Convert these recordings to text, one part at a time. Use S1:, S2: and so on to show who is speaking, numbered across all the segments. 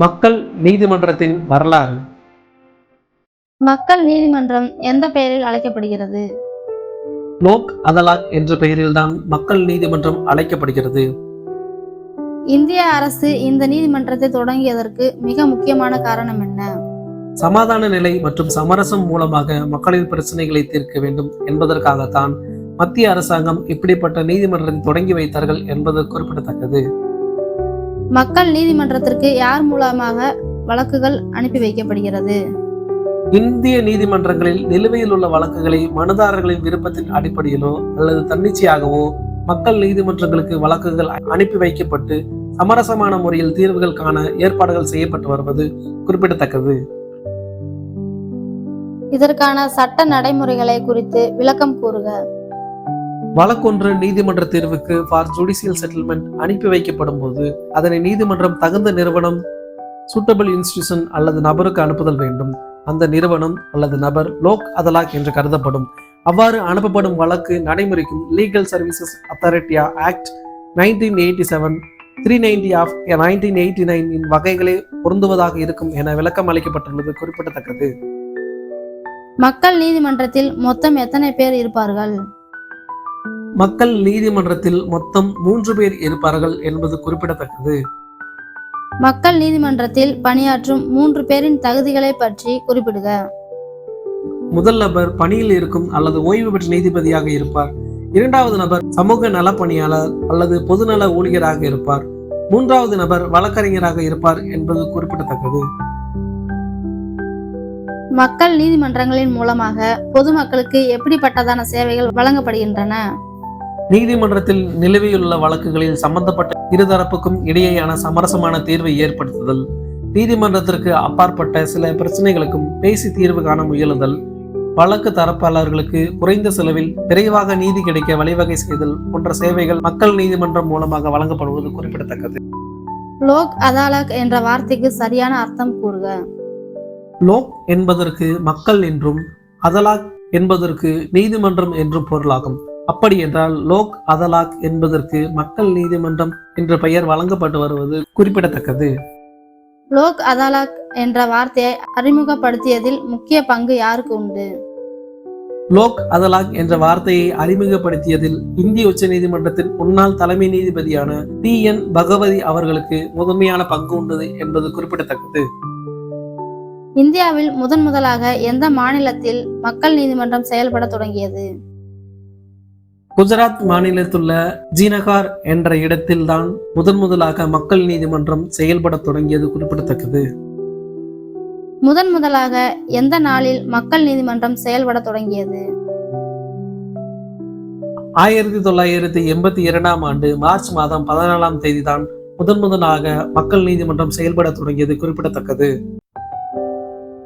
S1: மக்கள் நீதிமன்றத்தின் வரலாறு.
S2: மக்கள் நீதிமன்றம் எந்த பெயரில் அழைக்கப்படுகிறது?
S1: லோக் அதலாத் என்ற பெயரில்தான் மக்கள் நீதிமன்றம் அழைக்கப்படுகிறது.
S2: இந்திய அரசு இந்த நீதிமன்றத்தை தொடங்கியதற்கு மிக முக்கியமான காரணம் என்ன?
S1: சமாதான நிலை மற்றும் சமரசம் மூலமாக மக்களின் பிரச்சனைகளை தீர்க்க வேண்டும் என்பதற்காகத்தான் மத்திய அரசாங்கம் இப்படிப்பட்ட நீதிமன்றத்தை தொடங்கி வைத்தார்கள் என்பது குறிப்பிடத்தக்கது.
S2: மக்கள் நீதிமன்றத்திற்கு யார் மூலமாக வழக்குகள் அனுப்பி வைக்கப்படுகிறது?
S1: இந்திய நீதிமன்றங்களில் நிலுவையில் உள்ள வழக்குகளை மனுதாரர்களின் விருப்பத்தின் அடிப்படையிலோ அல்லது தன்னிச்சையாகவோ மக்கள் நீதிமன்றங்களுக்கு வழக்குகள் அனுப்பி வைக்கப்பட்டு சமரசமான முறையில் தீர்வுகள் காண ஏற்பாடுகள் செய்யப்பட்டு வருவது குறிப்பிடத்தக்கது.
S2: இதற்கான சட்ட நடைமுறைகளை குறித்து விளக்கம் கூறுக.
S1: வழக்கொன்று நீதிமன்ற தீர்வுக்கு ஃபார் ஜுடிஷியல் செட்டில்மெண்ட் அனுப்பி வைக்கப்படும் போது அதனை நீதிமன்றம் தகுந்த நிறுவனம், சூட்டபிள் இன்ஸ்டிடியூஷன் அல்லது நபருக்கு அனுப்புதல் வேண்டும். அந்த நிறுவனம் அல்லது நபர் லோக் அதலாக் என்று கருதப்படும். அவ்வாறு அனுப்பப்படும் வழக்கு நடைமுறைக்கும் legal services authority act 1987, 390 of 1989 இன் வகைகளே பொருந்துவதாக இருக்கும் என விளக்கம் அளிக்கப்பட்டுள்ளது குறிப்பிடத்தக்கது.
S2: மக்கள் நீதிமன்றத்தில் மொத்தம் எத்தனை பேர் இருப்பார்கள்?
S1: மக்கள் நீதிமன்றத்தில் மொத்தம் 3 பேர் இருப்பார்கள் என்பது குறிப்பிடத்தக்கது.
S2: மக்கள் நீதிமன்றத்தில் பணியாற்றும் 3 பேரின் தகுதிகளை பற்றி குறிப்பிடுக.
S1: முதல் நபர் பணியில் இருக்கும் அல்லது ஓய்வு பெற்ற நீதிபதியாக இருப்பார். இரண்டாவது நபர் சமூக நல பணியாளர் அல்லது பொதுநல ஊழியராக இருப்பார். மூன்றாவது நபர் வழக்கறிஞராக இருப்பார் என்பது குறிப்பிடத்தக்கது.
S2: மக்கள் நீதிமன்றங்களின் மூலமாக பொதுமக்களுக்கு எப்படிப்பட்டதான சேவைகள் வழங்கப்படுகின்றன?
S1: நீதிமன்றத்தில் நிலுவையுள்ள வழக்குகளில் சம்பந்தப்பட்ட இருதரப்புக்கும் இடையேயான சமரசமான தீர்வை ஏற்படுத்துதல், நீதிமன்றத்திற்கு அப்பாற்பட்ட சில பிரச்சனைகளுக்கும் பேசி தீர்வு காண முயலுதல், வழக்கு தரப்பாளர்களுக்கு குறைந்த செலவில் விரைவாக நீதி கிடைக்க வழிவகை செய்தல் போன்ற சேவைகள் மக்கள் நீதிமன்றம் மூலமாக வழங்கப்படுவது குறிப்பிடத்தக்கது.
S2: லோக் அதாலத் என்ற வார்த்தைக்கு சரியான அர்த்தம் கூறுக.
S1: லோக் என்பதற்கு மக்கள் என்றும் அதலாக் என்பதற்கு நீதிமன்றம் என்றும் பொருளாகும். அப்படி என்றால் லோக் அதலாத் என்பதற்கு மக்கள் நீதிமன்றம் என்ற பெயர் வழங்கப்பட்டு வருவது குறிப்பிடத்தக்கது.
S2: லோக் அதாலத் என்ற வார்த்தையை அறிமுகப்படுத்தியதில் முக்கிய பங்கு யாருக்கு உண்டு?
S1: லோக் அதலாத் என்ற வார்த்தையை அறிமுகப்படுத்தியதில் இந்திய உச்ச நீதிமன்றத்தின் முன்னாள் தலைமை நீதிபதியான TN பகவதி அவர்களுக்கு முதன்மையான பங்கு உண்டு என்பது குறிப்பிடத்தக்கது.
S2: இந்தியாவில் முதலாக எந்த மாநிலத்தில் மக்கள் நீதிமன்றம் செயல்பட தொடங்கியது?
S1: குஜராத் மாநிலத்துள்ள ஜீனகார் என்ற இடத்தில்தான் முதலாக மக்கள் நீதிமன்றம் செயல்பட தொடங்கியது குறிப்பிடத்தக்கது.
S2: முதலாக எந்த நாளில் மக்கள் நீதிமன்றம் செயல்பட தொடங்கியது?
S1: 1982ஆம் ஆண்டு மார்ச் மாதம் 14ஆம் தேதி தான் முதலாக மக்கள் நீதிமன்றம் செயல்பட தொடங்கியது குறிப்பிடத்தக்கது.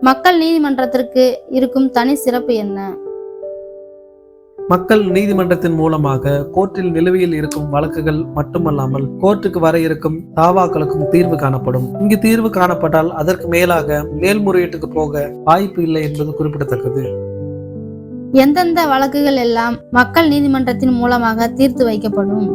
S2: மக்கள் நீதிமன்றத்திற்கு இருக்கும் தனி சிறப்பு என்ன?
S1: மக்கள் நீதிமன்றத்தின் மூலமாக கோர்ட்டில் நிலுவையில் இருக்கும் வழக்குகள் மட்டுமல்லாமல் கோர்ட்டுக்கு வர இருக்கும் தாவாக்களுக்கும் தீர்வு காணப்படும். இங்கு தீர்வு காணப்பட்டால் அதற்கு மேலாக மேல்முறையீட்டுக்கு போக வாய்ப்பு இல்லை என்பது குறிப்பிடத்தக்கது.
S2: எந்தெந்த வழக்குகள் எல்லாம் மக்கள் நீதிமன்றத்தின் மூலமாக தீர்த்து வைக்கப்படும்?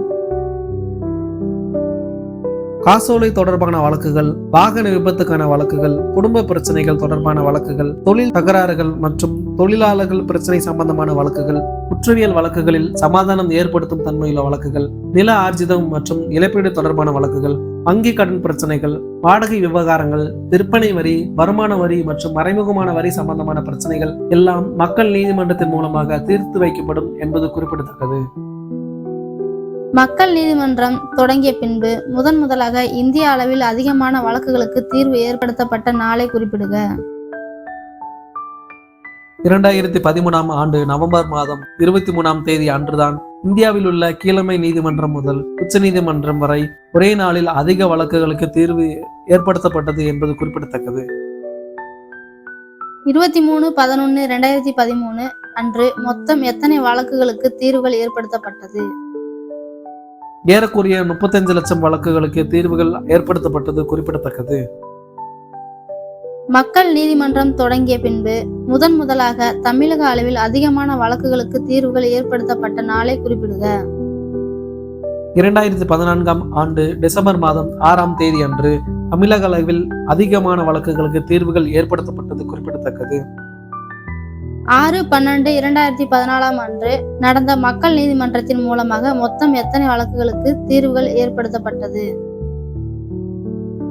S1: காசோலை தொடர்பான வழக்குகள், வாகன விபத்துக்கான வழக்குகள், குடும்ப பிரச்சனைகள் தொடர்பான வழக்குகள், தொழில் தகராறுகள் மற்றும் தொழிலாளர்கள் பிரச்சனை சம்பந்தமான வழக்குகள், குற்றவியல் வழக்குகளில் சமாதானம் ஏற்படுத்தும் தன்மையுள்ள வழக்குகள், நில ஆர்ஜிதம் மற்றும் இழப்பீடு தொடர்பான வழக்குகள், வங்கி கடன் பிரச்சனைகள், வாடகை விவகாரங்கள், விற்பனை வரி, வருமான வரி மற்றும் மறைமுகமான வரி சம்பந்தமான பிரச்சனைகள் எல்லாம் மக்கள் நீதிமன்றத்தின் மூலமாக தீர்த்து வைக்கப்படும் என்பது குறிப்பிடத்தக்கது.
S2: மக்கள் நீதிமன்றம் தொடங்கிய பின்பு முதலாக இந்திய அளவில் அதிகமான வழக்குகளுக்கு தீர்வு ஏற்படுத்தப்பட்ட நாளை குறிப்பிடுக.
S1: 2013ஆம் ஆண்டு நவம்பர் மாதம் 23ஆம் தேதி அன்றுதான் இந்தியாவில் உள்ள கீழமை நீதிமன்றம் முதல் உச்ச நீதிமன்றம் வரை ஒரே நாளில் அதிக வழக்குகளுக்கு தீர்வு ஏற்படுத்தப்பட்டது என்பது குறிப்பிடத்தக்கது.
S2: 23/11/2013 அன்று மொத்தம் எத்தனை வழக்குகளுக்கு தீர்வுகள் ஏற்படுத்தப்பட்டது?
S1: ஏறக்குறைய 35 லட்சம் வழக்குகளுக்கு தீர்வுகள் ஏற்படுத்தப்பட்டது குறிப்பிடத்தக்கது.
S2: மக்கள் நீதிமன்றம் தொடங்கிய பின்பு முதலாக தமிழக அளவில் அதிகமான வழக்குகளுக்கு தீர்வுகள் ஏற்படுத்தப்பட்ட நாளை குறிப்பிடுக.
S1: 2014ஆம் ஆண்டு டிசம்பர் மாதம் 6ஆம் தேதி அன்று தமிழக அளவில் அதிகமான வழக்குகளுக்கு தீர்வுகள் ஏற்படுத்தப்பட்டது குறிப்பிடத்தக்கது.
S2: 6/12/2014 அன்று நடந்த மக்கள் நீதிமன்றத்தின் மூலமாக மொத்தம் எத்தனை வழக்குகளுக்கு தீர்வுகள் ஏற்படுத்தப்பட்டது?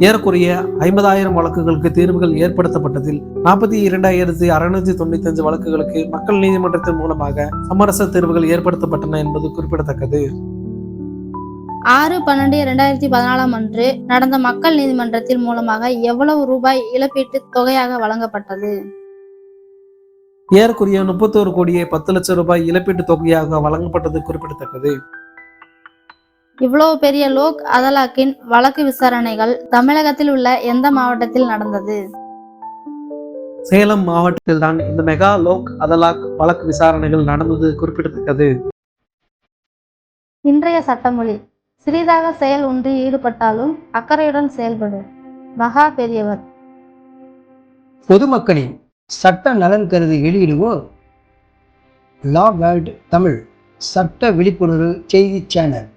S1: ஏறக்குறைய 50,000 வழக்குகளுக்கு தீர்வுகள் ஏற்படுத்தப்பட்டதில் 42,695 வழக்குகளுக்கு மக்கள் நீதிமன்றத்தின் மூலமாக சமரச தீர்வுகள் ஏற்படுத்தப்பட்டன என்பது குறிப்பிடத்தக்கது.
S2: 6/12/2014 அன்று நடந்த மக்கள் நீதிமன்றத்தின் மூலமாக எவ்வளவு ரூபாய் இழப்பீட்டு தொகையாக வழங்கப்பட்டது?
S1: ஏறக்குறைய 31,10,00,000 ரூபாய் இழப்பீட்டு தொகையாக வழங்கப்பட்டது குறிப்பிடத்தக்கது.
S2: இவ்வளவு பெரிய லோக் அதலாக்கின் வழக்கு விசாரணைகள் தமிழகத்தில் உள்ள எந்த மாவட்டத்தில் நடந்தது?
S1: சேலம் மாவட்டத்தில் தான் இந்த மெகா லோக் அதலாக் வழக்கு விசாரணைகள் நடந்தது குறிப்பிடத்தக்கது.
S2: இன்றைய சட்டமொழி: சிறிதாக செயல் ஒன்றில் ஈடுபட்டாலும் அக்கறையுடன் செயல்படு. மகா பெரியவர்.
S3: பொதுமக்களின் சட்ட நலன் கருதி வெளியிடுவோர் லா வேர்ல்ட் தமிழ் சட்ட விழிப்புணர்வு செய்தி சேனல்.